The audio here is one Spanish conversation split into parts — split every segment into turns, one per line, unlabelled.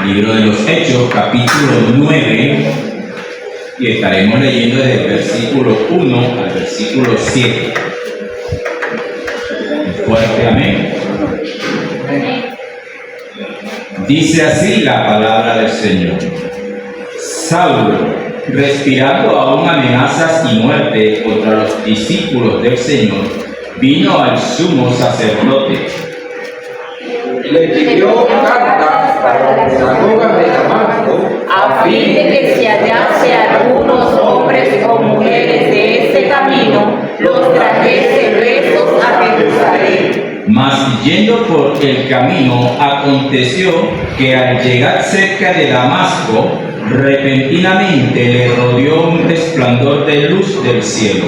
Libro de los Hechos, capítulo 9, y estaremos leyendo desde el versículo 1 al versículo 7. Fuerte amén. Dice así la palabra del Señor. Saulo, respirando aún amenazas y muerte contra los discípulos del Señor, vino al sumo sacerdote.
Le pidió cartas para la sinagoga de Damasco,
a fin de que si hallase algunos hombres o mujeres de este camino, los trajese presos a Jerusalén.
Mas yendo por el camino, aconteció que al llegar cerca de Damasco, repentinamente le rodeó un resplandor de luz del cielo.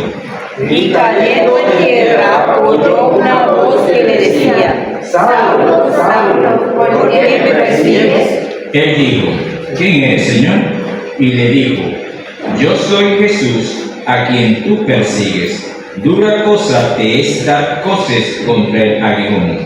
Y cayendo en tierra, oyó una voz que le decía: Saulo, Saulo, ¿por qué me persigues?
Él dijo: ¿quién eres, Señor? Y le dijo: yo soy Jesús, a quien tú persigues. Dura cosa te es dar coces contra el aguijón.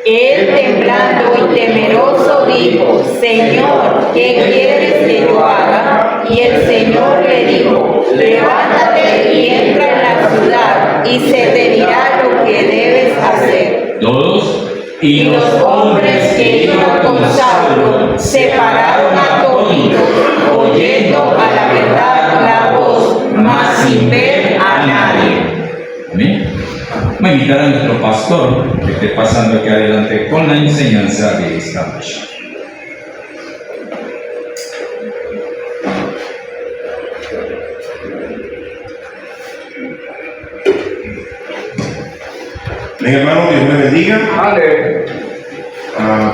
Él, temblando y temeroso, dijo: Señor, ¿qué quieres que yo haga? Y el Señor le dijo: levántate y entra en la ciudad, y se te dirá lo que debes hacer.
Todos
Y los hombres que iban con Saulo se pararon atónitos, oyendo a la verdad la voz, mas sin ver a nadie.
Amén. Voy a invitar a nuestro pastor que esté pasando aquí adelante con la enseñanza de esta noche.
Bien, hermano, Dios me bendiga.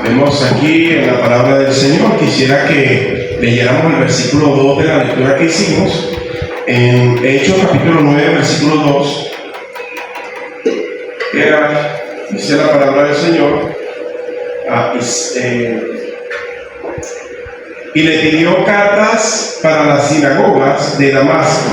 Vemos aquí en la palabra del Señor. Quisiera que leyéramos el versículo 2 de la lectura que hicimos en Hechos capítulo 9, versículo 2. Dice la palabra del Señor. Y le pidió cartas para las sinagogas de Damasco,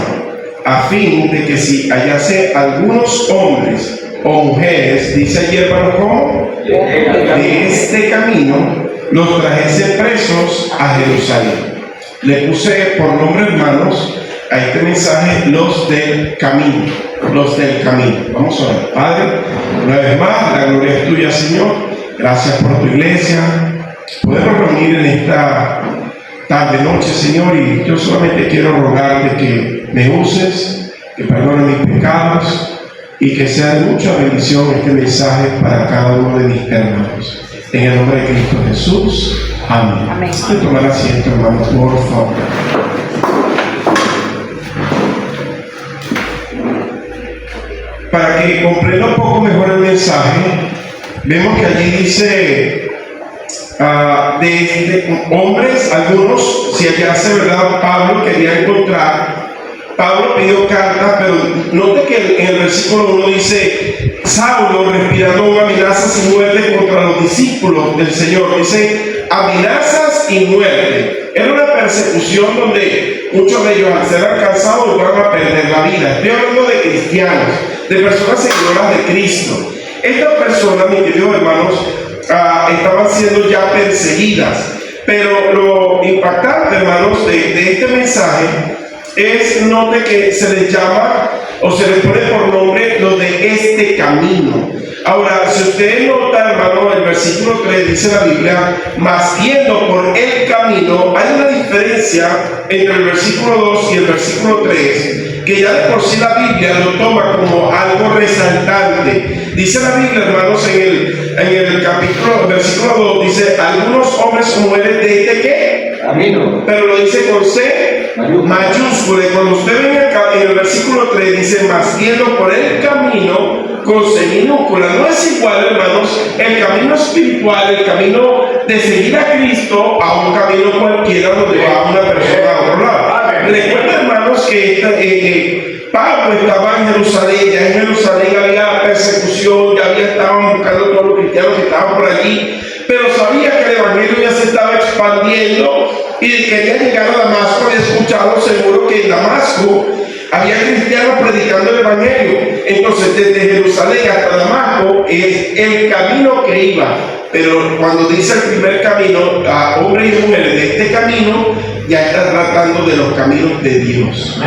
a fin de que si hallase algunos hombres o mujeres, dice allí hermano, ¿cómo? De este camino, los trajese presos a Jerusalén. Le puse por nombre, hermanos, a este mensaje: los del camino. Los del camino. Vamos a orar. Padre, una vez más, la gloria es tuya, Señor. Gracias por tu iglesia. Podemos reunir en esta tarde, noche, Señor, y yo solamente quiero rogarte que me uses, que perdones mis pecados, y que sea de mucha bendición este mensaje para cada uno de mis hermanos. En el nombre de Cristo Jesús. Amén.
Amén.
Pueden tomar asiento, hermanos, por favor. Para que comprenda un poco mejor el mensaje, vemos que allí dice de hombres, algunos, si hallase, ¿verdad? Pablo quería encontrar. Pablo pidió cartas, pero note que en el versículo 1 dice: Saulo, respirando amenazas y muerte contra los discípulos del Señor. Dice amenazas y muerte. Era una persecución donde muchos de ellos, al ser alcanzados, iban a perder la vida. Estoy hablando de cristianos, de personas seguidoras de Cristo. Estas personas, mis queridos hermanos, estaban siendo ya perseguidas. Pero lo impactante, hermanos, de este mensaje es, note que se les llama o se les pone por nombre lo de este camino. Ahora, si usted nota, hermano, el versículo 3 dice la Biblia: mas yendo por el camino. Hay una diferencia entre el versículo 2 y el versículo 3, que ya de por sí la Biblia lo toma como algo resaltante. Dice la Biblia, hermanos, en el capítulo, versículo 2, dice: algunos hombres o mujeres de este ¿qué?
camino.
Pero lo dice con C mayúscula. Y cuando usted ve en el versículo 3, dice: mas yendo por el camino, con C minúscula. No es igual, hermanos, el camino espiritual, el camino de seguir a Cristo, a un camino cualquiera donde va una persona a otro lado. Recuerda, hermanos, que Pablo estaba en Jerusalén. Ya en Jerusalén había persecución, ya estaban buscando todos los cristianos que estaban por allí, pero sabía que el evangelio ya se estaba expandiendo y quería llegar a Damasco. Había escuchado seguro que en Damasco había cristianos predicando el evangelio. Entonces, desde Jerusalén hasta Damasco es el camino que iba pero cuando dice el primer camino, a hombres y mujeres de este camino, ya está tratando de los caminos de Dios.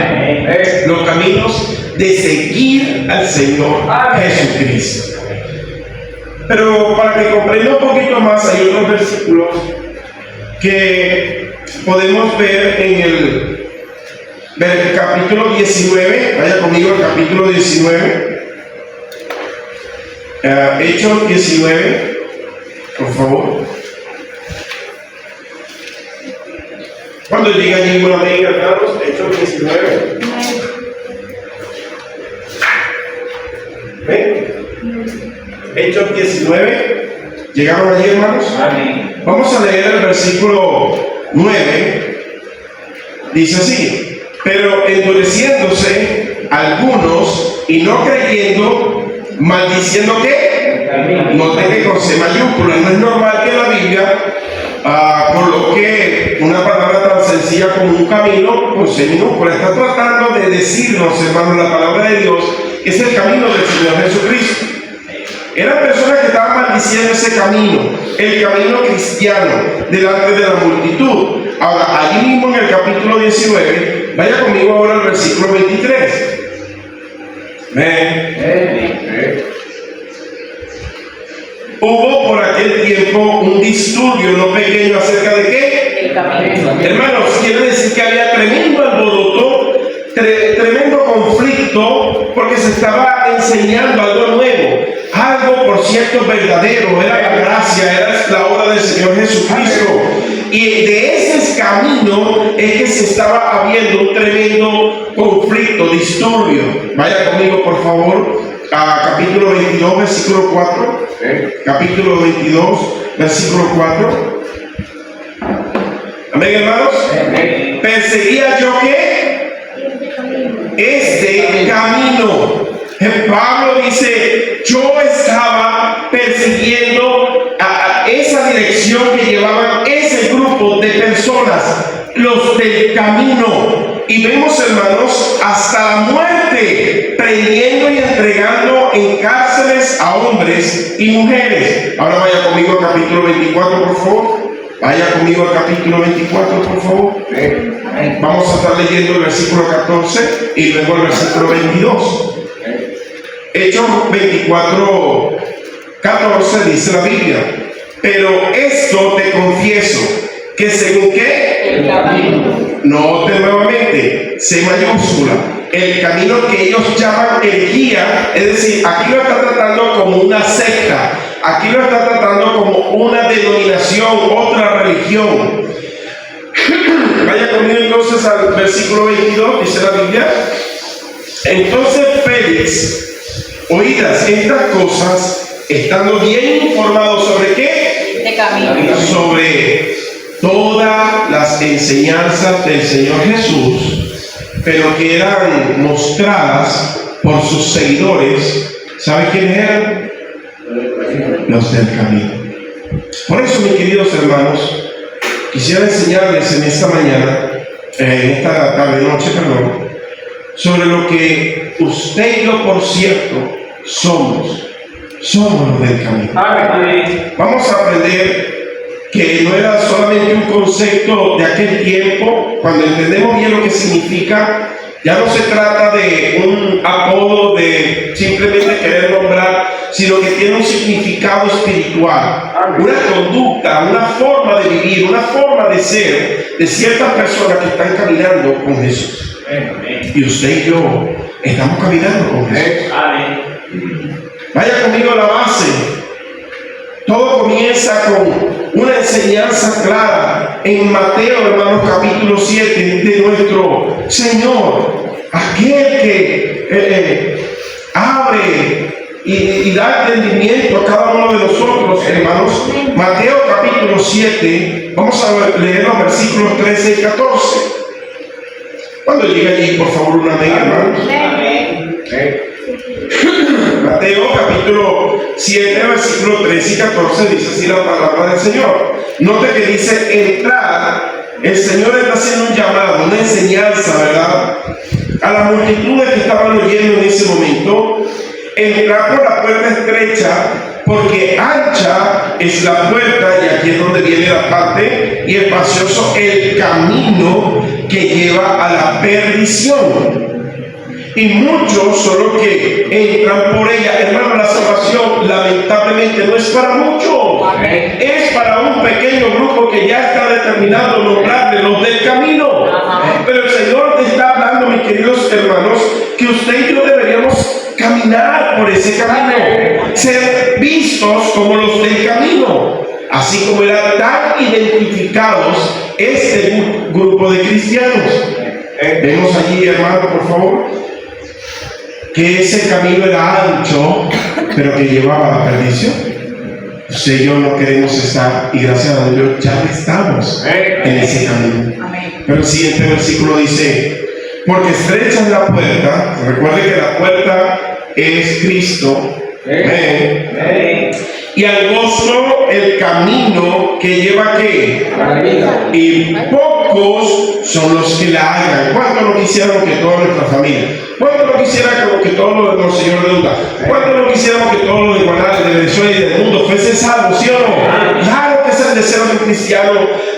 Los caminos de seguir al Señor Jesucristo. Pero para que comprenda un poquito más, hay otros versículos que podemos ver en el capítulo 19. Vaya conmigo al capítulo 19. Hechos 19, por favor. Cuando llega allí una amiga, hermanos, Hechos 19. ¿Ven? Hechos 19. ¿Llegaron allí, hermanos?
Amén.
Vamos a leer el versículo 9. Dice así: pero endureciéndose algunos y no creyendo, maldiciendo ¿qué? Noten que con C mayúscula. No es normal que la Biblia coloque una palabra tan sencilla como un camino con C minúscula. Está tratando de decirnos, hermanos, la palabra de Dios es el camino del Señor Jesucristo. Eran personas que estaban maldiciendo ese camino, el camino cristiano, delante de la multitud. Ahora, allí mismo en el capítulo 19, vaya conmigo ahora al versículo 23. Hubo por aquel tiempo un disturbio no pequeño acerca de ¿qué?
El camino.
Hermanos, quiere decir que había tremendo alboroto, tremendo conflicto, porque se estaba enseñando algo nuevo, algo por cierto verdadero, era la gracia, era la obra del Señor Jesucristo. Y de ese camino es que se estaba habiendo un tremendo conflicto, disturbio. Vaya conmigo, por favor, a capítulo 22, versículo 4. Capítulo 22, versículo 4. Amén, hermanos. Perseguía yo ¿qué? Este camino. Pablo dice: yo estaba persiguiendo a esa dirección que llevaban ese grupo de personas, los del camino. Y vemos, hermanos, hasta la muerte, prendiendo y entregando en cárceles a hombres y mujeres. Ahora vaya conmigo al capítulo 24, por favor. Vaya conmigo al capítulo 24, por favor. Vamos a estar leyendo el versículo 14 y luego el versículo 22. Hechos 24, 14 dice la Biblia: pero esto te confieso, que según ¿qué?
El camino.
Note nuevamente, C mayúscula, el camino que ellos llaman herejía, es decir, aquí lo está tratando como una secta, aquí lo está tratando como una denominación, otra religión. Vaya conmigo entonces al versículo 22, dice la Biblia: entonces Félix, oídas estas cosas, estando bien informado sobre ¿qué?
De camino.
Sobre todas las enseñanzas del Señor Jesús, pero que eran mostradas por sus seguidores. ¿Sabe quiénes eran? Los del camino. Por eso, mis queridos hermanos, quisiera enseñarles en esta mañana, en esta tarde-noche, perdón, sobre lo que usted y yo, por cierto, somos los del camino. Vamos a aprender que no era solamente un concepto de aquel tiempo. Cuando entendemos bien lo que significa, ya no se trata de un apodo, de simplemente querer nombrar, sino que tiene un significado espiritual, una conducta, una forma de vivir, una forma de ser de ciertas personas que están caminando con Jesús. Y usted y yo estamos caminando con Jesús. Vaya conmigo a la base. Todo comienza con una enseñanza clara en Mateo, hermanos, capítulo 7, de nuestro Señor, aquel que abre y da entendimiento a cada uno de nosotros, hermanos. Mateo capítulo 7, vamos a leer los versículos 13 y 14. Cuando llegue allí, por favor, una amén, hermanos. Mateo capítulo 7, versículos 13 y 14 dice así la palabra del Señor. Note que dice: entrad. El Señor está haciendo un llamado, una enseñanza, ¿verdad?, a las multitudes que estaban oyendo en ese momento. Entrar por la puerta estrecha, porque ancha es la puerta, y aquí es donde viene la parte, y espacioso el camino que lleva a la perdición. Y muchos son los que entran por ella. Hermano, la salvación lamentablemente no es para muchos.
Amén.
Es para un pequeño grupo que ya está determinado nombrarle los del camino. Pero el Señor te está hablando, mis queridos hermanos, que usted y yo deberíamos caminar por ese camino, ser vistos como los del camino, así como eran tan identificados este grupo de cristianos. Vemos allí, hermano, por favor, que ese camino era ancho, pero que llevaba a la perdición. Usted y yo no queremos estar, y gracias a Dios ya estamos en ese camino. Pero el siguiente versículo dice: porque estrecha es la puerta. Recuerde que la puerta es Cristo. Y angosto el camino que lleva ¿qué?
A la vida.
Y pocos son los que la hagan. ¿Cuánto no quisiéramos que toda nuestra familia? ¿Cuánto no quisiéramos que todos los de Monseñor de Duda? ¿Cuánto no quisiéramos que todos los de Guanare, de Venezuela y del mundo fuesen salvos, sí o no? Claro que es el deseo de un cristiano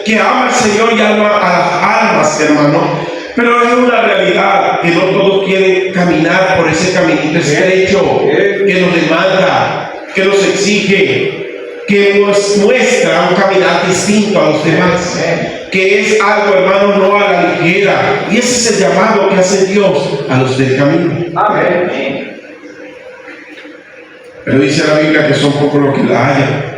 que ama al Señor y ama a las almas, hermano. Pero es una realidad que no todos quieren caminar por ese caminito estrecho que nos demanda, que nos exige, que nos muestra un caminar distinto a los demás, que es algo, hermano, no a la ligera. Y ese es el llamado que hace Dios a los del camino.
Amén.
Pero dice la Biblia que son pocos los que la hallan.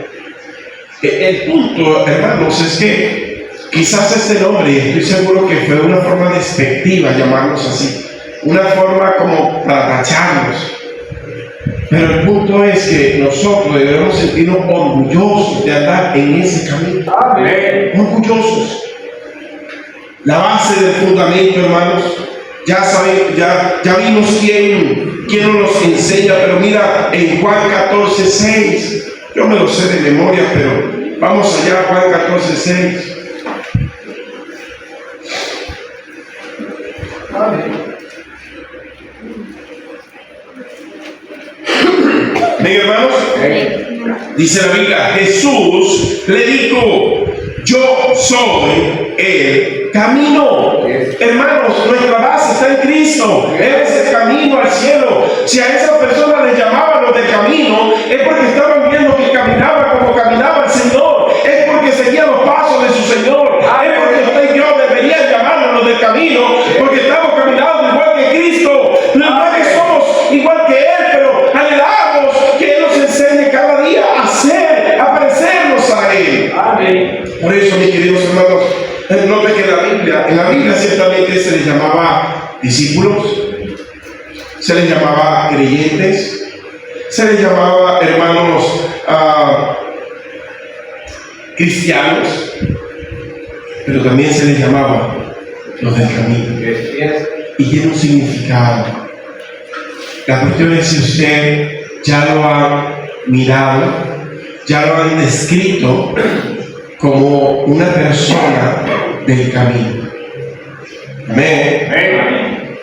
El punto, hermanos, es que quizás este nombre, y estoy seguro que fue una forma despectiva llamarlos así, una forma como para tacharlos. Pero el punto es que nosotros debemos sentirnos orgullosos de andar en ese camino.
Amén.
Orgullosos. La base del fundamento, hermanos, ya saben, ya vimos quién nos los enseña, pero mira, en Juan 14:6, yo me lo sé de memoria, pero vamos allá a Juan 14:6. Ven, hermanos, dice la Biblia: Jesús le dijo: yo soy el camino. Hermanos, nuestra base está en Cristo. Él es el camino al cielo. Si a esa persona le llamaban los del camino, es porque estaban viendo que caminaba como caminaba el Señor. Es porque seguía los pasos de su Señor. Es porque usted y yo deberían llamarnos los del camino, porque estamos caminando igual que Cristo. No es que somos igual que Él, pero anhelamos que Él nos enseñe cada día a ser, a parecernos a Él.
Amén.
Por eso, mis queridos hermanos, note que en la Biblia ciertamente se les llamaba discípulos, se les llamaba creyentes, se les llamaba, hermanos, cristianos, pero también se les llamaba los del camino. Y tiene un significado. La cuestión es si usted ya lo ha mirado, ya lo han descrito como una persona del camino. Amén.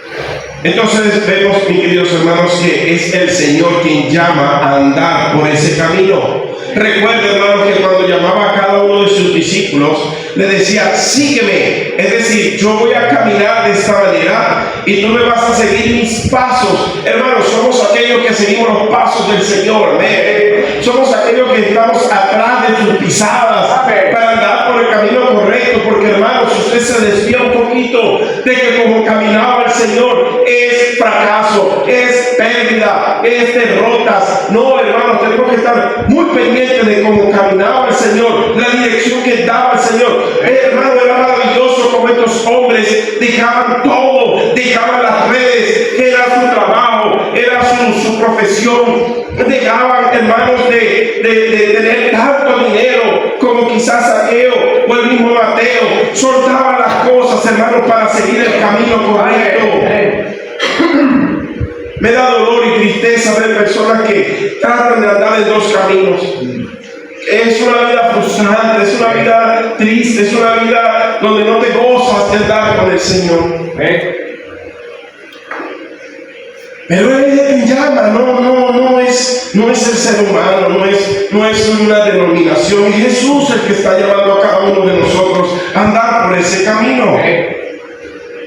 Entonces vemos, mis queridos hermanos, que es el Señor quien llama a andar por ese camino. Recuerda, hermanos, que cuando llamaba a cada uno de sus discípulos, le decía: sígueme. Es decir, yo voy a caminar de esta manera y tú me vas a seguir mis pasos. Hermanos, somos aquellos que seguimos los pasos del Señor. Amén. Somos aquellos que estamos atrás de sus pisadas para andar por el camino correcto. Porque, hermanos, si usted se desvía un poquito de que como caminaba el Señor, es fracaso, es pérdida, es derrotas. No, hermanos, tenemos que estar muy pendientes de cómo caminaba el Señor, la dirección que daba el Señor. Hermano, era maravilloso como estos hombres dejaban todo, dejaban las redes, que era su trabajo, era su profesión. Dejaban, hermanos, de tener tanto dinero como quizás Saqueo o el mismo Mateo. Soltaban las cosas, hermanos, para seguir el camino correcto. Me da dolor y tristeza ver personas que tratan de andar en dos caminos. Es una vida frustrante, es una vida triste, es una vida donde no te gozas de andar con el Señor. Pero Él es el que llama, no es el ser humano, no es una denominación. Es Jesús el que está llamando a cada uno de nosotros a andar por ese camino.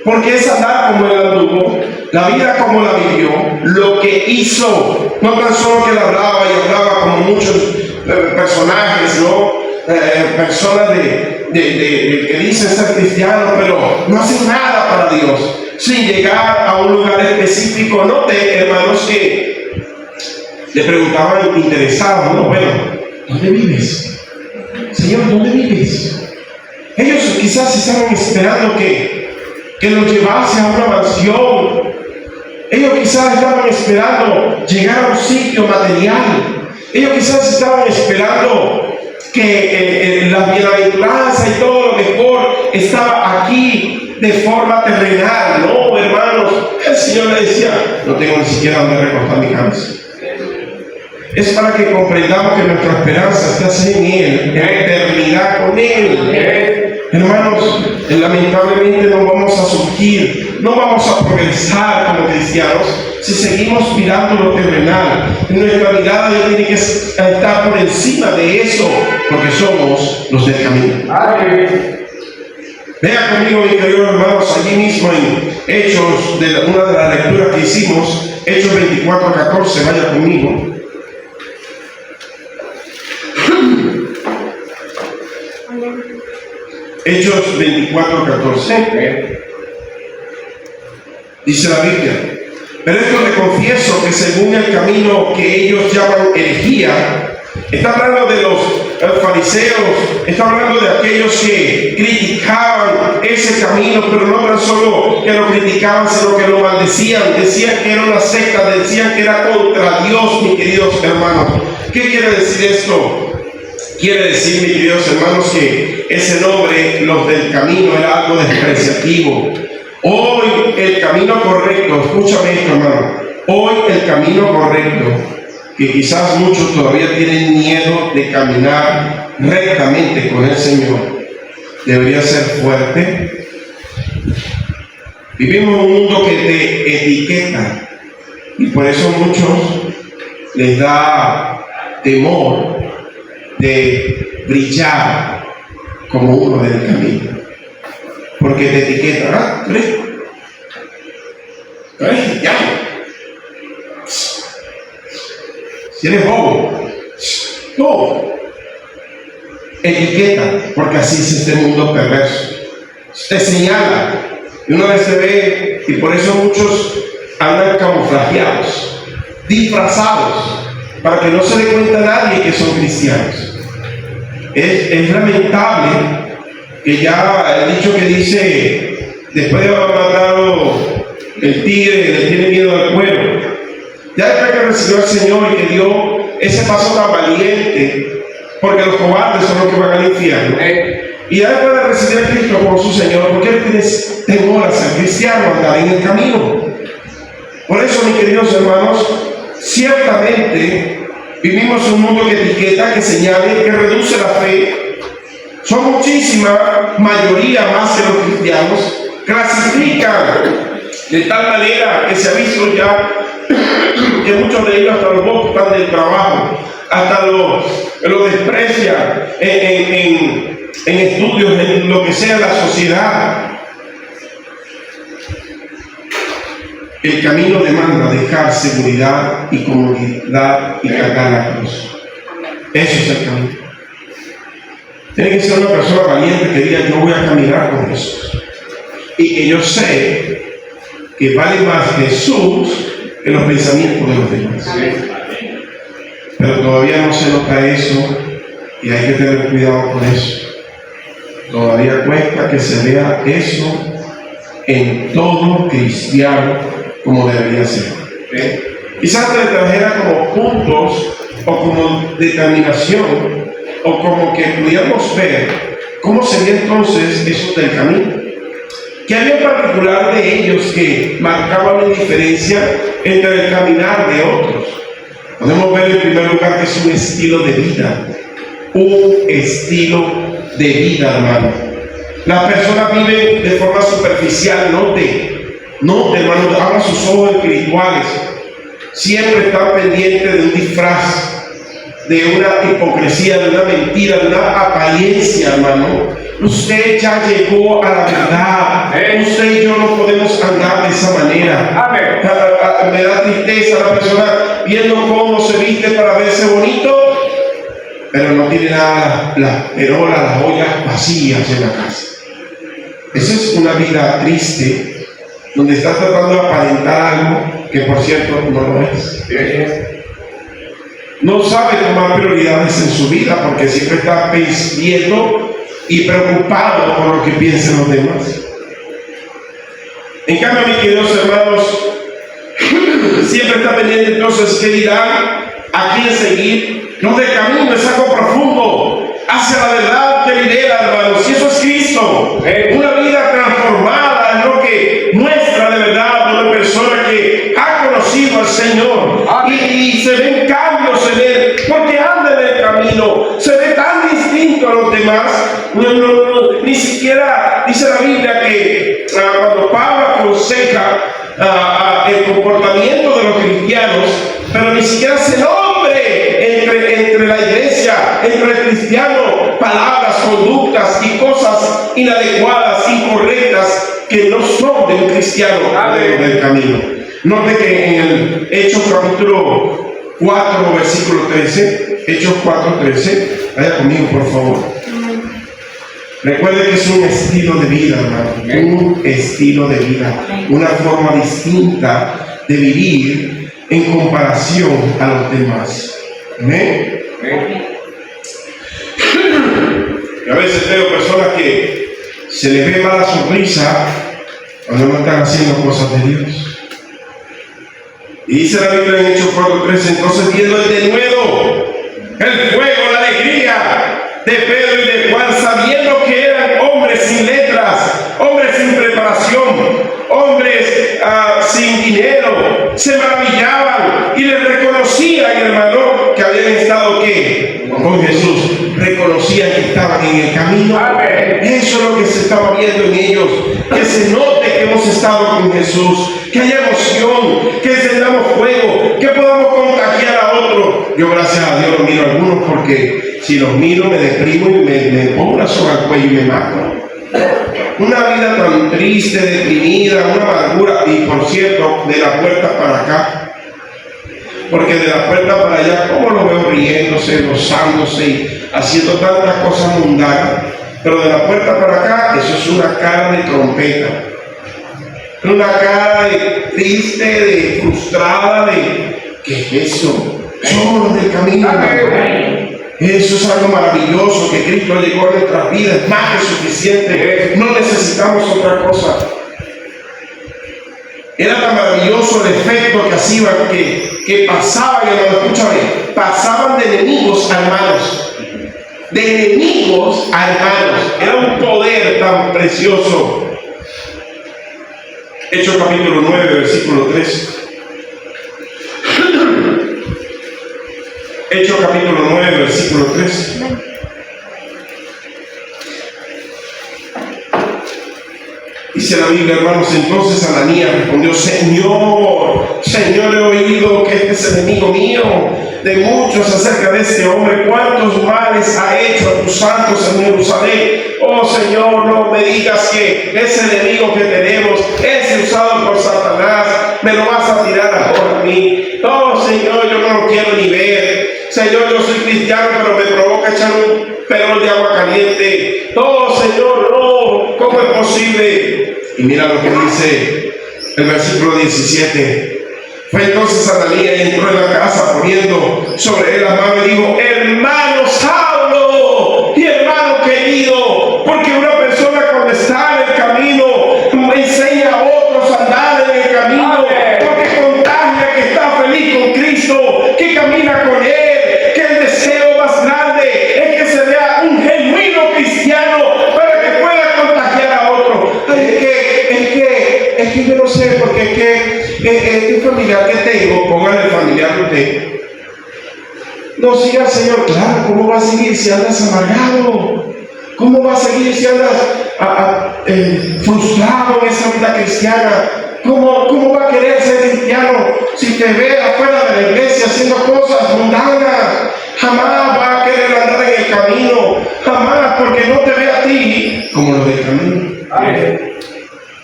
Porque es andar como Él anduvo, la vida como la vivió, lo que hizo, no tan solo que Él hablaba y hablaba como muchos personajes, ¿no? Personas que dicen ser cristianos, pero no hacen nada para Dios, sin llegar a un lugar específico. Note, hermanos, que le preguntaban interesados, ¿no? Bueno, ¿dónde vives? Señor, ¿dónde vives? Ellos quizás estaban esperando que los llevase a una mansión. Ellos quizás estaban esperando llegar a un sitio material. Ellos quizás estaban esperando que la bienaventuranza y todo lo mejor estaba aquí de forma terrenal. No, hermanos, el Señor le decía, no tengo ni siquiera donde recortar mi cabeza. Es para que comprendamos que nuestra esperanza está en Él, en la eternidad con Él. Hermanos, lamentablemente no vamos a surgir, no vamos a progresar como cristianos si seguimos mirando lo terrenal. Nuestra mirada tiene que estar por encima de eso, porque somos los del camino. Vea conmigo, mis queridos hermanos, allí mismo en Hechos, una de las lecturas que hicimos, Hechos 24:14, vaya conmigo. Hechos 24:14. Dice la Biblia: pero esto le confieso que según el camino que ellos llaman herejía, está hablando de los fariseos, está hablando de aquellos que criticaban ese camino, pero no tan solo que lo criticaban, sino que lo maldecían, decían que era una secta, decían que era contra Dios, mis queridos hermanos. ¿Qué quiere decir esto? Quiere decir, mis queridos hermanos, que ese nombre, los del camino, era algo despreciativo. Hoy el camino correcto, escúchame esto, hermano, hoy el camino correcto, que quizás muchos todavía tienen miedo de caminar rectamente con el Señor, debería ser fuerte. Vivimos en un mundo que te etiqueta y por eso muchos les da temor de brillar como uno del camino, porque te etiquetan. ¿Ah? ¿Tú eres cristiano? Si eres bobo, no. Etiqueta, porque así es este mundo perverso. Te señala y una vez te ve, y por eso muchos andan camuflajeados, disfrazados, para que no se dé cuenta nadie que son cristianos. Es lamentable que ya el dicho que dice, después de haber matado el tigre, le tiene miedo al cuero. Ya después que recibió al Señor y que dio ese paso tan valiente, porque los cobardes son los que van al infierno, y ya después de recibir a Cristo como su Señor, ¿por qué le tienes temor a ser cristiano, a andar en el camino? Por eso, mis queridos hermanos, ciertamente vivimos en un mundo que etiqueta, que señala, que reduce la fe. Son muchísima mayoría más que los cristianos, clasifican de tal manera que se ha visto ya que muchos de ellos hasta los botan del trabajo, hasta los desprecian en estudios, en lo que sea la sociedad. El camino demanda dejar seguridad y comodidad y cargar la cruz. Eso es el camino. Tiene que ser una persona valiente que diga, yo voy a caminar con Jesús. Y que yo sé que vale más Jesús que los pensamientos de los demás. Pero todavía no se nota eso y hay que tener cuidado con eso. Todavía cuesta que se vea eso en todo cristiano como debería ser. Quizás te trajera como puntos o como determinación o como que pudiéramos ver cómo sería entonces eso del camino. ¿Qué había en particular de ellos que marcaban la diferencia entre el caminar de otros? Podemos ver en primer lugar que es un estilo de vida. Un estilo de vida, hermano. Las personas viven de forma superficial, note, hermano, abra sus ojos espirituales. siempre están pendientes de un disfraz, de una hipocresía, de una mentira, de una apariencia, hermano. Usted ya llegó a la verdad. Usted y yo no podemos andar de esa manera. Me da tristeza la persona viendo cómo se viste para verse bonito, pero no tiene nada, las perolas, las ollas vacías en la casa. Esa es una vida triste, donde está tratando de aparentar algo que, por cierto, no lo es. No sabe tomar prioridades en su vida porque siempre está viendo y preocupado por lo que piensen los demás. En cambio, mis queridos hermanos, siempre está pendiente entonces qué dirán, a quién seguir. No, del camino es algo profundo hacia la verdad que lidera, hermanos, y eso es Cristo. Una vida transformada es lo que muestra de verdad una persona que ha conocido al Señor y se ven cambios en él porque anda en el camino, se ve tan distinto a los demás. Ni siquiera dice la Biblia que cuando Pablo aconseja el comportamiento de los cristianos, pero ni siquiera se nombre entre la iglesia, entre el cristiano, palabras, conductas y cosas inadecuadas, incorrectas, que no son de un cristiano del camino. Note que en el Hechos capítulo 4, versículo 13, Hechos 4, 13, vaya conmigo por favor. Recuerde que es un estilo de vida, hermano, un estilo de vida, una forma distinta de vivir en comparación a los demás. Amén. Y a veces veo personas que se les ve mala sonrisa cuando no están haciendo cosas de Dios. Y dice la Biblia en Hechos 4:13, entonces viendo el denuedo, el fuego, la alegría de Pedro y de Juan, sabiendo que eran hombres sin letras, hombres sin preparación, hombres sin dinero, se maravillaban y les reconocían, hermano, que habían estado ¿qué? Con Jesús. Reconocían que estaban en el camino. Eso es lo que se estaba viendo en ellos, que se note que hemos estado con Jesús, que haya emoción, que encendamos fuego, que podamos contagiar a otros. Yo gracias a Dios los miro a algunos porque si los miro me deprimo y me pongo una soga al cuello y me mato. Una vida tan triste, deprimida, una amargura, y por cierto, de la puerta para acá. Porque de la puerta para allá, ¿cómo lo veo riéndose, gozándose y haciendo tantas cosas mundanas? Pero de la puerta para acá, eso es una cara de trompeta. Una cara de triste, de frustrada, de ¿qué es eso? Somos los del camino, hermano. Eso es algo maravilloso que Cristo llegó a nuestras vidas, es más que suficiente. No necesitamos otra cosa. Era tan maravilloso el efecto que hacían que pasaban, hermano, escúchame, pasaban de enemigos a hermanos. De enemigos a hermanos. Era un poder tan precioso. Hechos capítulo 9, versículo 3. Hechos capítulo 9, versículo 3. Dice la Biblia, hermanos, entonces Ananías respondió, Señor, he oído que este es enemigo mío de muchos acerca de este hombre, cuántos males ha hecho a tus santos en Jerusalén. Oh Señor, no me digas que ese enemigo que tenemos es usado por Satanás, me lo vas a tirar ahora a mí. Oh Señor, yo no lo quiero ni ver. Señor, yo soy cristiano, pero me provoca echar un perol de agua caliente. Oh Señor, no, ¿cómo es posible? Y mira lo que dice el versículo 17. Fue entonces Ananías y entró en la casa poniendo sobre él la mano y dijo, hermano Saulo y hermano querido, porque una persona cuando está en el camino me enseña a otros a andar en el camino, porque contagia que está feliz con Cristo, que camina con él, que el deseo más grande es que se vea un genuino cristiano para que pueda contagiar a otros. Es que yo no sé, porque es que este familiar que tengo, póngale el familiar de usted. No siga al Señor, claro, ¿cómo va a seguir si andas amargado? ¿Cómo va a seguir si andas frustrado en esa vida cristiana? ¿Cómo va a querer ser cristiano si te ve afuera de la iglesia haciendo cosas mundanas? Jamás va a querer andar en el camino, jamás, porque no te ve a ti como lo del camino.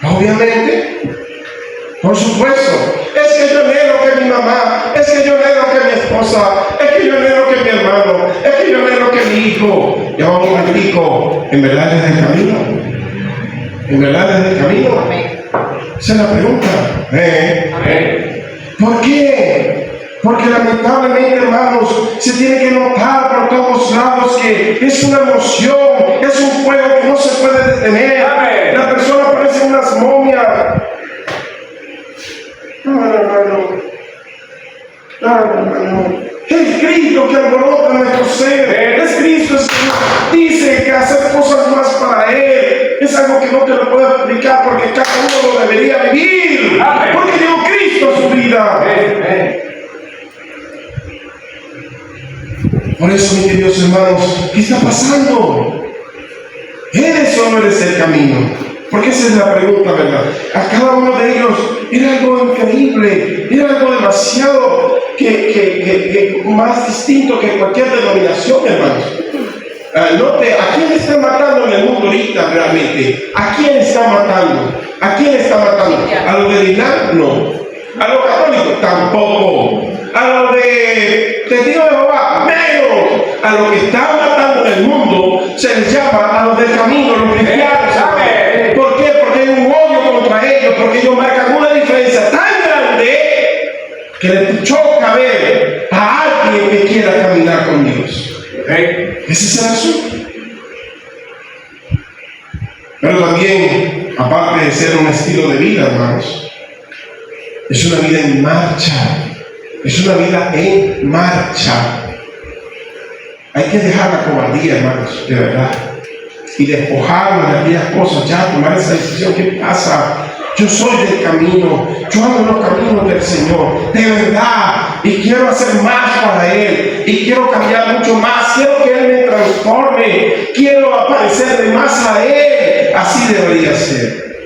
Obviamente, por supuesto, es que yo anhelo que mi mamá, es que yo anhelo que mi esposa, es que yo anhelo que mi hermano, es que yo anhelo que mi hijo. Ya vamos un momentico, ¿en verdad es el camino? ¿En verdad es el camino? Esa es la pregunta. ¿Por qué? Porque lamentablemente, hermanos, se tiene que notar por todos lados que es una emoción, es un fuego que no se puede detener. La persona parece unas momias. No, hermano. Es Cristo que alborota nuestro ser. Es Cristo que dice que hacer cosas más para Él es algo que no te lo puedo explicar, porque cada uno lo debería vivir. Porque dio Cristo a su vida. Por eso, mis queridos hermanos, ¿qué está pasando? ¿Eres o no eres el camino? Porque esa es la pregunta, ¿verdad? A cada uno de ellos era algo increíble, era algo demasiado que más distinto que cualquier denominación, hermanos. Note, ¿a quién está matando en el mundo ahorita realmente? ¿A quién está matando? ¿A quién está matando? ¿A los del Islam? No. ¿A los católicos? Tampoco. ¿A los de Testigos de Jehová? Menos. A los que están matando en el mundo se les llama a los del camino, los cristianos. ¿Por qué? Porque hay un odio contra ellos, porque ellos marcan una diferencia tan grande que les choca ver a alguien que quiera caminar con Dios. Ese es el asunto. Pero también, aparte de ser un estilo de vida, hermanos, es una vida en marcha. Es una vida en marcha. Hay que dejar la cobardía, hermanos, de verdad, y despojarnos de aquellas cosas, ya tomar esa decisión. ¿Qué pasa? Yo soy del camino, yo ando en los caminos del Señor, de verdad, y quiero hacer más para Él, y quiero cambiar mucho más, quiero que Él me transforme, quiero aparecerle más a Él. Así debería ser.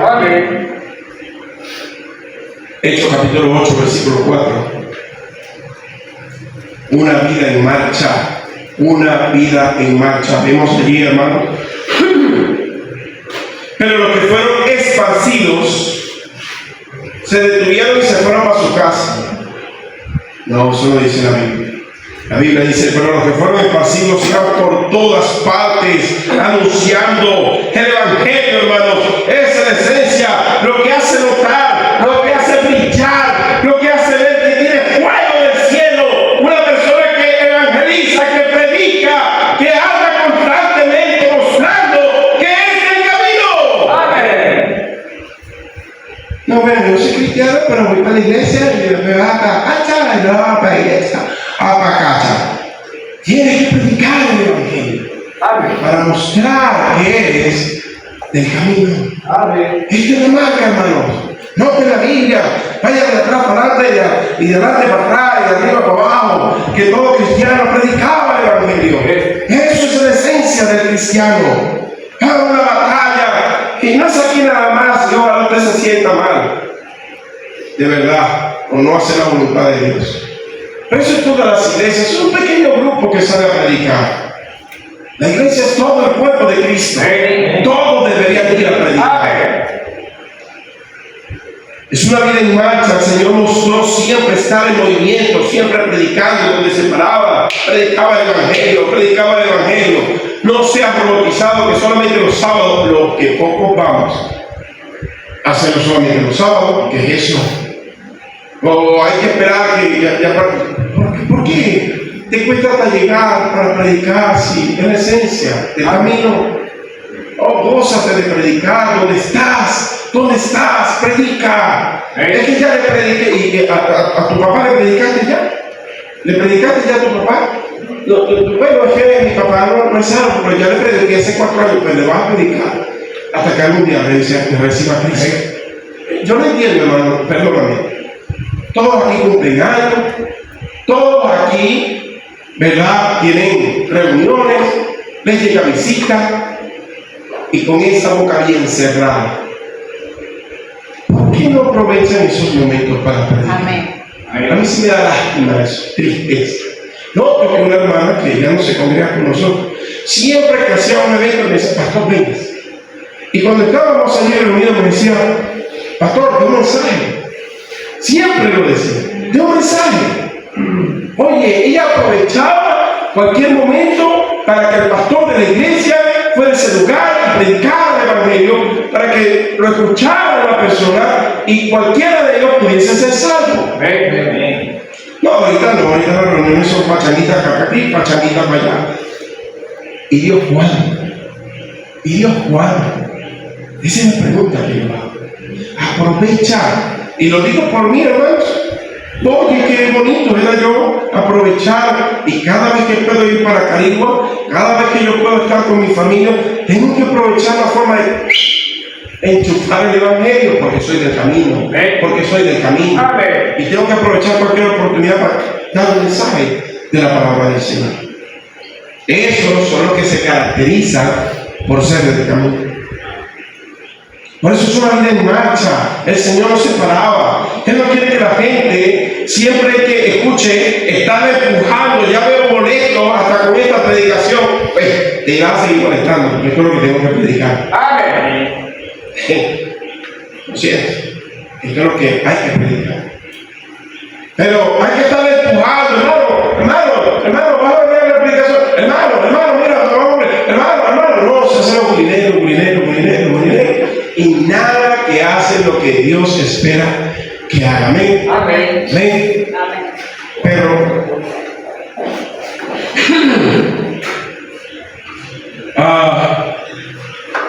Amén. Hechos capítulo 8, versículo 4. Una vida en marcha, una vida en marcha. Vemos allí, hermano. Pero los que fueron esparcidos se detuvieron y se fueron para su casa. No, eso no dice la Biblia. La Biblia dice, pero los que fueron esparcidos iban por todas partes anunciando el Evangelio, hermanos. Esa es la esencia, lo que hace notar, lo que hace brillar, lo que hace ver que tiene fuego del cielo. Una persona que evangeliza, que predica, que habla constantemente mostrando que es el camino. Amén. No, bueno, yo soy cristiano, pero voy para la iglesia y me voy a cacha y no para la iglesia. Tienes que predicar el Evangelio. Amén. Para mostrar que eres del camino. Amén. Esta es la marca, hermanos. No que la Biblia vaya de atrás para adelante y de adelante para atrás y de arriba para abajo, que todo cristiano predicaba el Evangelio. Eso es la esencia del cristiano. Es una batalla y no es aquí nada más y ojalá usted se sienta mal, de verdad, o no hace la voluntad de Dios. Pero eso es todas las iglesias, es un pequeño grupo que sale a predicar. La iglesia es todo el cuerpo de Cristo. Todos deberían ir a predicar. Es una vida en marcha. El Señor mostró siempre estar en movimiento, siempre predicando donde se paraba. Predicaba el Evangelio. No sea robotizado que solamente los sábados, los que pocos vamos, hacerlo solamente los sábados, que es eso. O hay que esperar que ¿Por qué te cuesta hasta llegar para predicar si en la esencia del camino? Oh, gózate de predicar. ¿Dónde estás? Predica. Es que ya le prediqué. ¿Y a tu papá le predicaste ya? ¿Le predicaste ya a tu papá? Bueno, es que mi papá no es salvo, pero ya le prediqué hace 4 años, pues le vas a predicar hasta que algún día reciba a Cristo. Yo no entiendo, hermano, perdóname. Todos aquí cumplen años, todos aquí, ¿verdad? Tienen reuniones, les llega visita y con esa boca bien cerrada. qué no aprovechan esos momentos para predicar?
Amén.
A mí sí me da lástima eso, tristeza. No, porque una hermana que ya no se congrega con nosotros, siempre que hacía un evento me decía, pastor, vengas. Y cuando estábamos allí reunidos me decía, pastor, de un mensaje. Siempre lo decía, de un mensaje. Oye, ella aprovechaba cualquier momento para que el pastor de la iglesia fuera a ese lugar y predicara el evangelio, para que lo escuchara la persona y cualquiera de ellos pudiese ser salvo. No, ahorita no, ahorita las reuniones son pachanguitas acá aquí, pachanguitas para allá. ¿Y Dios cuándo? ¿Y Dios cuándo? Esa es la pregunta que yo hago. Aprovecha. Y lo digo por mí, hermanos, porque qué bonito era yo aprovechar, y cada vez que puedo ir para Carigua, cada vez que yo puedo estar con mi familia, tengo que aprovechar la forma de enchufar el evangelio, porque soy del camino, y tengo que aprovechar cualquier oportunidad para dar un mensaje de la palabra del Señor. Esos son los que se caracterizan por ser del camino. Por eso es una vida en marcha. El Señor no se paraba. Él no quiere que la gente, siempre que escuche, estar empujando, ya veo molesto hasta con esta predicación, pues te va a seguir molestando, porque esto es lo que tengo que predicar.
Amén.
Lo siento, esto es lo que hay que predicar. Pero hay que estar empujando, hermano, vas a ver la predicación, hermano, mira, hermano, no, se hace mulinero, y nada que hace lo que Dios espera que haga. Amén.
Amén.
Pero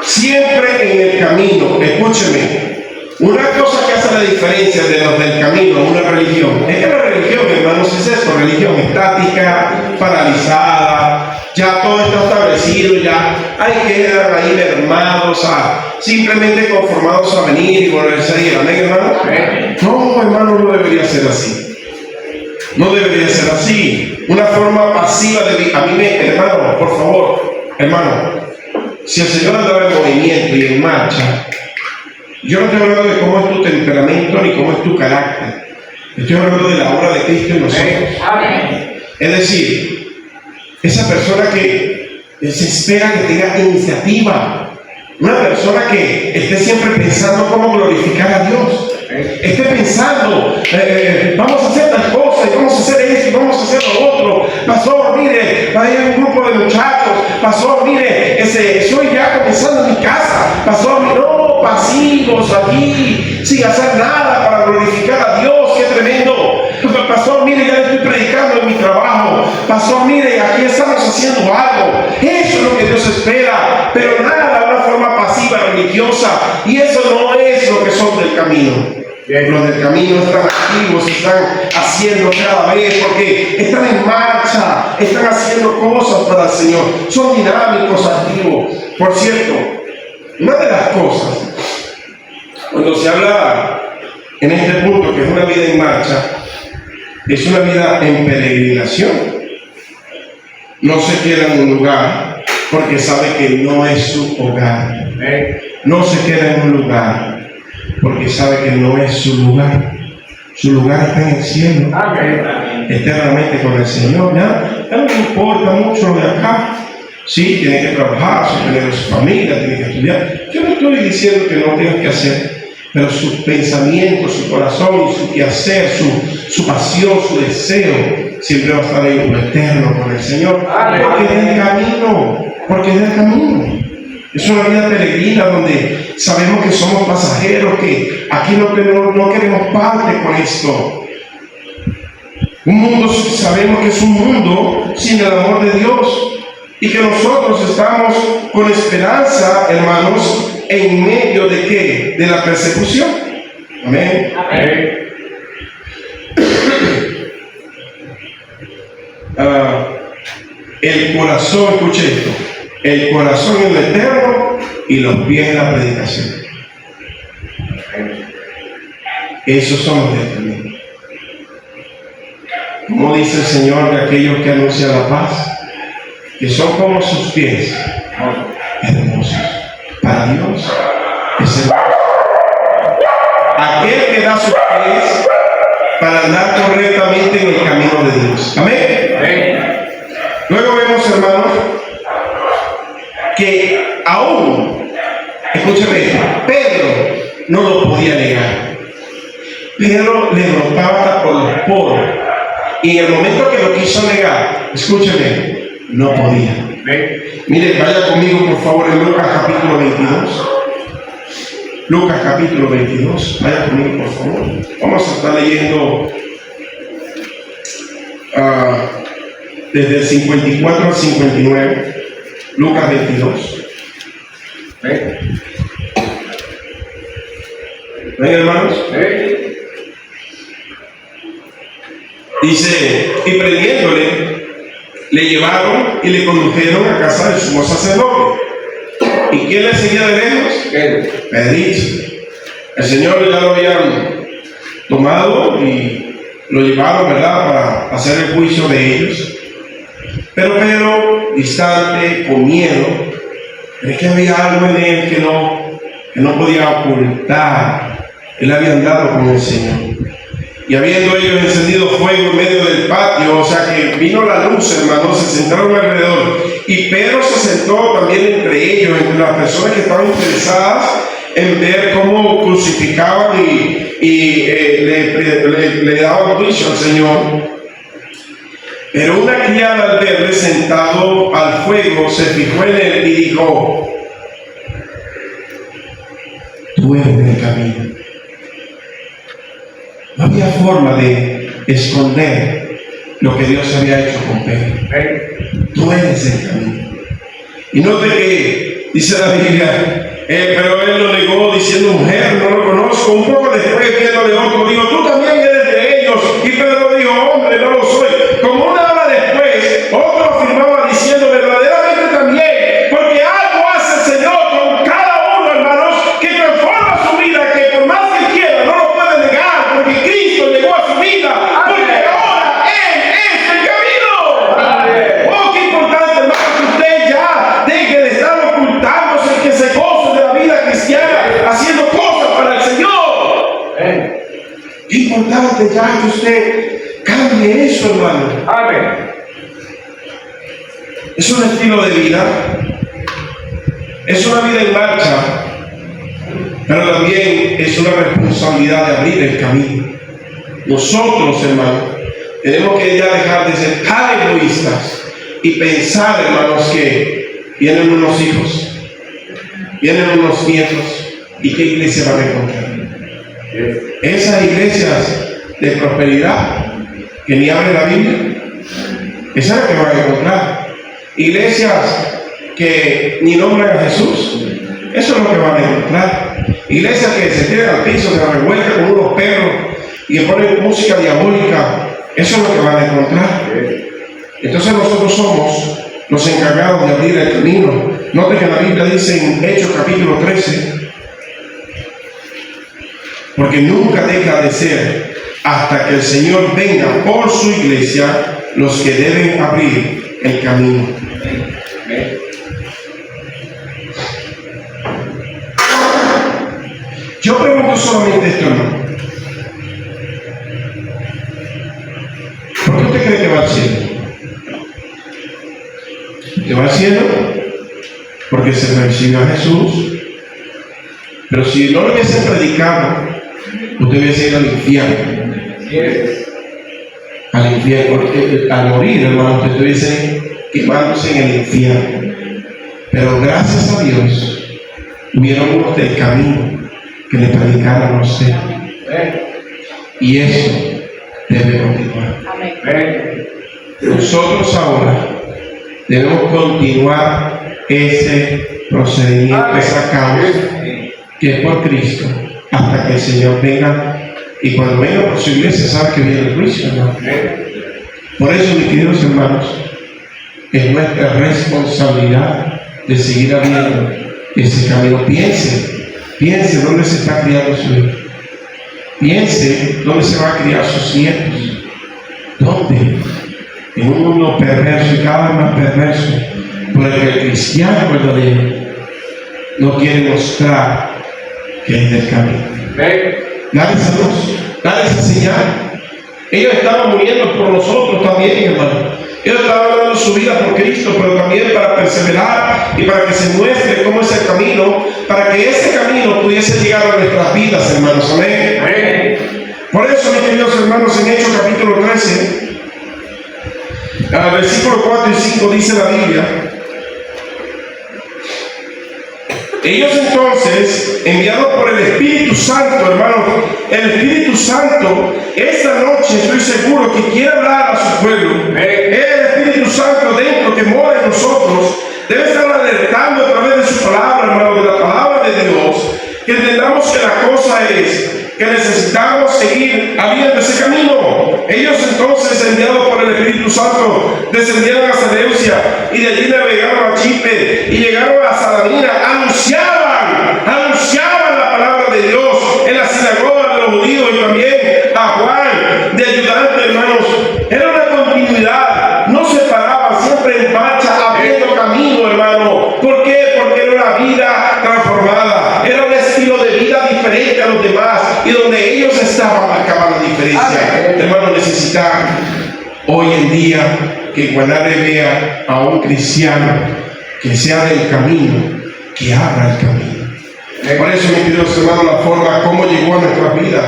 siempre en el camino, escúcheme, una cosa que hace la diferencia de los del camino a una religión, es que la religión, hermanos, es eso, religión estática, paralizada, ya todo está establecido, ya hay que quedar ahí mermados, simplemente conformados a venir y volverse a ir. Amén, hermano. No, hermano, no debería ser así. No debería ser así. Una forma pasiva de vivir. A mí hermano, por favor, hermano, si el Señor andaba en movimiento y en marcha, yo no estoy hablando de cómo es tu temperamento ni cómo es tu carácter. Estoy hablando de la obra de Cristo en nosotros.
Amén.
Es decir, esa persona que se espera que tenga iniciativa. Una persona que esté siempre pensando cómo glorificar a Dios. Esté pensando, vamos a hacer tal cosa, y vamos a hacer esto, y vamos a hacer lo otro. Pastor, mire, hay un grupo de muchachos. Pastor, mire, estoy ya comenzando en mi casa. Pastor, mire, no, pasivos aquí, sin hacer nada para glorificar a Dios. ¡Qué tremendo! Pastor, mire, ya le estoy predicando en mi trabajo. Pastor, mire, aquí estamos haciendo algo. Eso es lo que Dios espera, pero nada de una forma pasiva, religiosa. Y eso no es lo que son del camino. Los del camino están activos, están haciendo cada vez, porque están en marcha, están haciendo cosas para el Señor. Son dinámicos, activos. Por cierto, una de las cosas, cuando se habla en este punto que es una vida en marcha, es una vida en peregrinación. No se queda en un lugar porque sabe que no es su hogar. No se queda en un lugar porque sabe que no es su lugar. Su lugar está en el cielo.
Amén.
Eternamente con el Señor. Ya no le importa mucho lo de acá. Sí, tiene que trabajar, sostener a su familia, tiene que estudiar. Yo no estoy diciendo que no tenga que hacer, pero sus pensamientos, su corazón y su quehacer, su pasión, su deseo, siempre va a estar ahí en lo eterno con el Señor. Porque es el camino, Es una vida peregrina donde sabemos que somos pasajeros, que aquí no queremos parte con esto. Un mundo, sabemos que es un mundo sin el amor de Dios y que nosotros estamos con esperanza, hermanos, en medio de ¿qué? De la persecución. Amén. El corazón, escuche esto, el corazón en lo eterno y los pies en la predicación. Esos son los del camino. Como dice el Señor de aquellos que anuncian la paz, que son como sus pies, hermosos. Para Dios es hermoso. aquel que da sus pies para andar correctamente en el camino de Dios. Amén. Luego vemos, hermanos, que aún, escúchame, Pedro no lo podía negar. Pedro le rotaba por los poros. Y en el momento que lo quiso negar, escúcheme, no podía. Mire, vaya conmigo por favor en Lucas capítulo 22. Lucas capítulo 22. Vaya conmigo por favor. Vamos a estar leyendo desde el 54 al 59. Lucas 22. ¿Ven, hermanos? Dice, y prendiéndole, le llevaron y le condujeron a casa del sumo sacerdote. ¿Y quién le seguía de lejos? Pedrito. El Señor ya lo habían tomado y lo llevaron, ¿verdad?, para hacer el juicio de ellos. Pero Pedro, distante, con miedo, es que había algo en él que no podía ocultar. Él había andado con el Señor. Y habiendo ellos encendido fuego en medio del patio, o sea que vino la luz, hermanos, se sentaron alrededor. Y Pedro se sentó también entre ellos, entre las personas que estaban interesadas en ver cómo crucificaban y le daban juicio al Señor. Pero una criada al verle sentado al fuego se fijó en él y dijo: tú eres del camino. No había forma de esconder lo que Dios había hecho con Pedro. Tú eres el camino. Y note que dice la Biblia, pero él lo negó diciendo: mujer, no lo conozco. Un poco después, viéndole otro, dijo: tú también eres de ellos. Y Pedro dijo: hombre, no lo soy. Como una hora después, otro afirmaba diciendo: verdaderamente también, porque algo hace el Señor con cada uno, hermanos, que transforma su vida, que por más que quiera no lo puede negar, porque Cristo llegó a su vida, porque ahora Él es el camino. Oh, qué importante, hermano, que usted ya deje de estar ocultándose, que se goce de la vida cristiana, haciendo cosas para el Señor. Qué importante ya que usted cambie eso, hermano. Amén. Es un estilo de vida, es una vida en marcha, pero también es una responsabilidad de abrir el camino. Nosotros, hermanos, tenemos que ya dejar de ser tan egoístas y pensar, hermanos, que vienen unos hijos, vienen unos nietos, ¿y qué iglesia van a encontrar? Esas iglesias de prosperidad que ni abren la Biblia, esas es la que van a encontrar. Iglesias que ni nombran a Jesús, eso es lo que van a encontrar. Iglesias que se tiran al piso, se revuelcan con unos perros y que ponen música diabólica, eso es lo que van a encontrar. Entonces nosotros somos los encargados de abrir el camino. Note que la Biblia dice en Hechos capítulo 13, porque nunca deja de ser hasta que el Señor venga por su iglesia los que deben abrir el camino. Yo pregunto solamente esto, hermano. ¿Por qué usted cree que va al cielo? ¿Usted va al cielo? Porque se recibió a Jesús. Pero si no lo hubiesen predicado, usted hubiese ido al infierno. Al infierno, porque al morir, hermano, usted estuviese quemándose en el infierno. Pero gracias a Dios, hubieron unos del camino que le predicaron a usted. Y eso debe continuar. Nosotros ahora debemos continuar ese procedimiento, esa causa que es por Cristo, hasta que el Señor venga. Y cuando venga por su iglesia, sabe que viene el juicio, ¿no? Por eso, mis queridos hermanos, es nuestra responsabilidad de seguir abriendo ese camino. Piense dónde se está criando su hijo. Piense dónde se va a criar sus nietos. ¿Dónde? En un mundo perverso y cada vez más perverso, por el que el cristiano verdadero no quiere mostrar que es del camino. dar esa luz, dar esa señal. Ellos estaban muriendo por nosotros también, hermano. Ellos estaban dando su vida por Cristo, pero también para perseverar y para que se muestre cómo es el camino, para que ese camino pudiese llegar a nuestras vidas, hermanos. Amén.
Amén.
Por eso, mis queridos hermanos, en Hechos capítulo 13, versículos 4 y 5 dice la Biblia: ellos entonces, enviados por el Espíritu Santo, hermanos, el Espíritu Santo, esta noche estoy seguro que quiere hablar a su pueblo. El Espíritu Santo dentro que mora en nosotros debe estar alertando a través de su palabra, hermanos, de la palabra de Dios, que entendamos que la cosa es que necesitamos seguir abriendo ese camino. Ellos entonces, enviados por el Espíritu Santo, descendieron a Seleucia y de allí navegaron a Chipre y llegaron a Salamina. Anunciaban la palabra de Dios en la sinagoga de los judíos y también a Juan de ayudante, hermanos. Era una continuidad, no se paraban, siempre en marcha, abriendo camino, hermano. ¿Por qué? Porque era una vida transformada, era un estilo de vida diferente a los demás, y donde ellos estaban marcaban la diferencia. Hermano, necesitan hoy en día que Guanare vea a un cristiano que sea del camino, que abra el camino. Por eso, mis queridos hermanos, la forma como llegó a nuestra vida,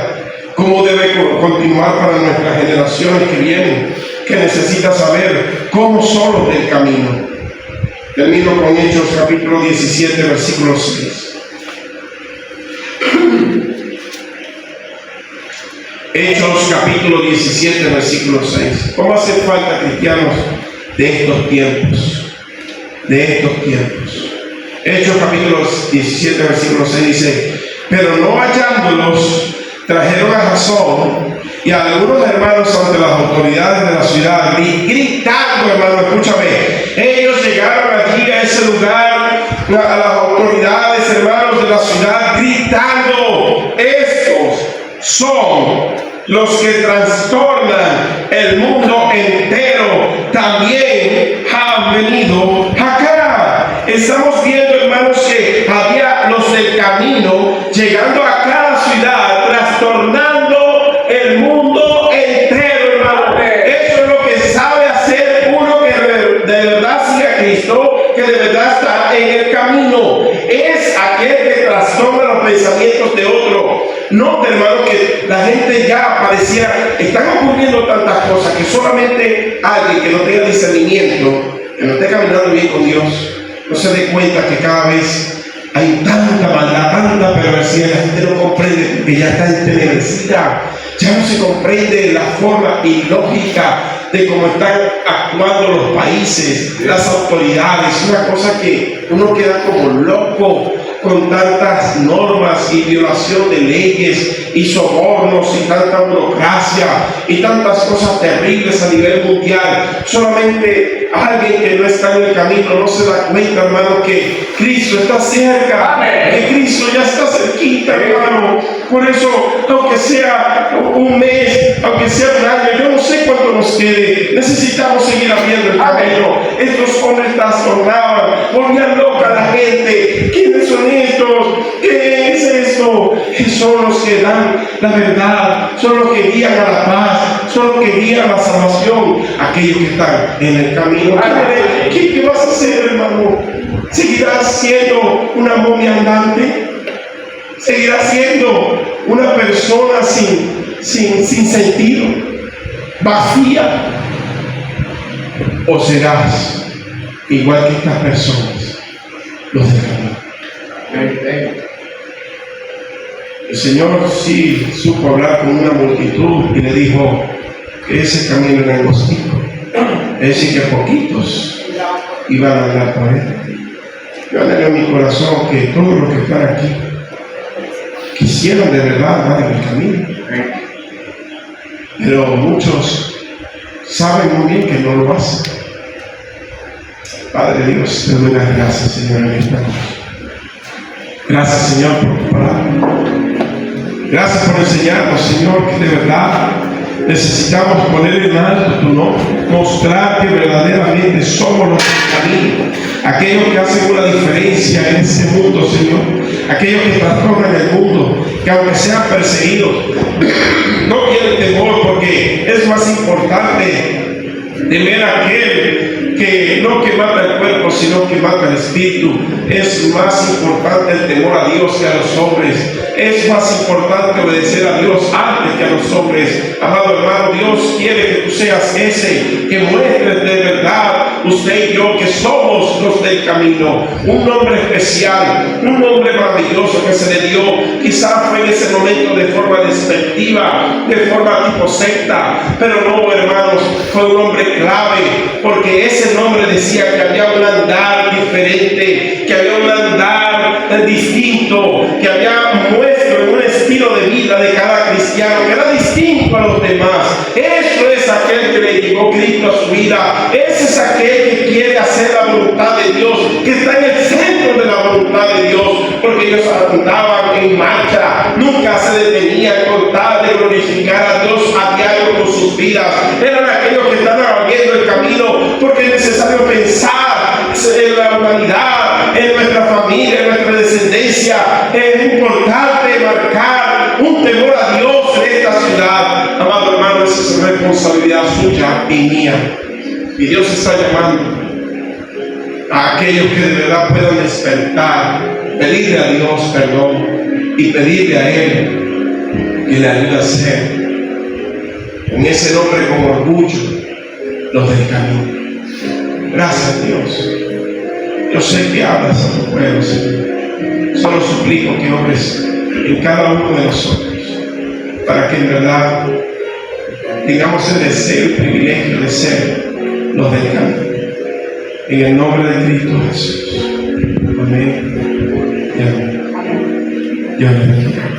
cómo debe continuar para nuestras generaciones que vienen, que necesita saber cómo son los del camino. Termino con Hechos capítulo 17, versículo 6. Hechos capítulo 17, versículo 6. ¿Cómo hacen falta cristianos de estos tiempos? De estos tiempos. Hechos capítulo 17, versículo 6 dice: pero no hallándolos, trajeron a Jasón y a algunos hermanos ante las autoridades de la ciudad, gritando, hermano, escúchame. Ellos llegaron allí a ese lugar, a las autoridades, hermanos, de la ciudad, gritando: estos son los que trastornan el mundo entero, también han venido acá. Estamos viendo, hermanos, que había los del camino llegando a cada ciudad, trastornando el mundo entero, hermano. Eso es lo que sabe hacer uno que de verdad sigue a Cristo, que de verdad está en el camino. Es aquel que trastorna los pensamientos de otro. No, hermano, que la gente ya parecía, están ocurriendo tantas cosas que solamente alguien que no tenga discernimiento, que no esté caminando bien con Dios, no se dé cuenta que cada vez hay tanta maldad, tanta perversidad. La gente no comprende que ya está entenebrecida, ya no se comprende la forma ilógica de cómo están actuando los países, las autoridades. Una cosa que uno queda como loco con tantas normas y violación de leyes y sobornos y tanta burocracia y tantas cosas terribles a nivel mundial. Solamente alguien que no está en el camino no se da cuenta, hermano, que Cristo está cerca. Amén. Que Cristo ya está cerquita, hermano. Por eso, aunque sea un mes, aunque sea un año, yo no sé cuánto nos quede, necesitamos seguir abriendo el camino. Estos hombres trastornaban, volvían loca a la gente. ¿Quiénes son estos? ¿Qué es esto? Son los que dan la verdad, son los que guían a la paz, son los que guían a la salvación, aquellos que están en el camino. ¿Qué vas a hacer, hermano? ¿Seguirás siendo una momia andante? ¿Seguirás siendo una persona sin sentido, vacía? ¿O serás igual que estas personas, los del camino? El Señor sí supo hablar con una multitud y le dijo que ese camino era angostito, es decir, que poquitos iban a andar por él. Yo anhelo en mi corazón que todos los que están aquí quisieran de verdad andar en el camino, pero muchos saben muy bien que no lo hacen. Padre Dios, te doy las gracias, Señor, en esta noche. Gracias, Señor, por tu palabra. Gracias por enseñarnos, Señor, que de verdad necesitamos poner en alto tu nombre, mostrar que verdaderamente somos los del camino, aquellos que hacen una diferencia en ese mundo, Señor, aquellos que trastornan el mundo, que aunque sean perseguidos, no tienen temor, porque es más importante temer a aquel que no que mata el cuerpo, sino que mata el espíritu. Es más importante el temor a Dios que a los hombres. Es más importante obedecer a Dios antes que a los hombres. Amado hermano, Dios quiere que tú seas ese, que muestres de verdad, usted y yo, que somos los del camino. Un nombre especial, un nombre maravilloso que se le dio. Quizás fue en ese momento de forma despectiva, de forma tipo secta, pero no, hermanos, fue un nombre clave, porque ese nombre decía que había un andar diferente, que había un andar distinto, que había muestro en un estilo de vida de cada cristiano que era distinto a los demás. Eso es aquel que le llevó Cristo a su vida. Ese es aquel que quiere hacer la voluntad de Dios, que está en el centro de la voluntad de Dios, porque ellos andaban en marcha, nunca se detenían con tal de glorificar a Dios a diario con sus vidas. Eran aquellos que estaban abriendo el camino, porque es necesario pensar en la humanidad, en nuestra familia, en nuestra descendencia. Es importante marcar un temor a Dios en esta ciudad. Amado hermano, esa es responsabilidad suya y mía. Y Dios está llamando a aquellos que de verdad puedan despertar, pedirle a Dios perdón y pedirle a Él que le ayude a ser en ese nombre con orgullo los del camino. Gracias, Dios. Yo sé que hablas a tu pueblo, Señor. Solo suplico que obres en cada uno de nosotros, para que en verdad tengamos el deseo y privilegio de ser los del camino. En el nombre de Cristo Jesús. Amén. Y amén. Y amén.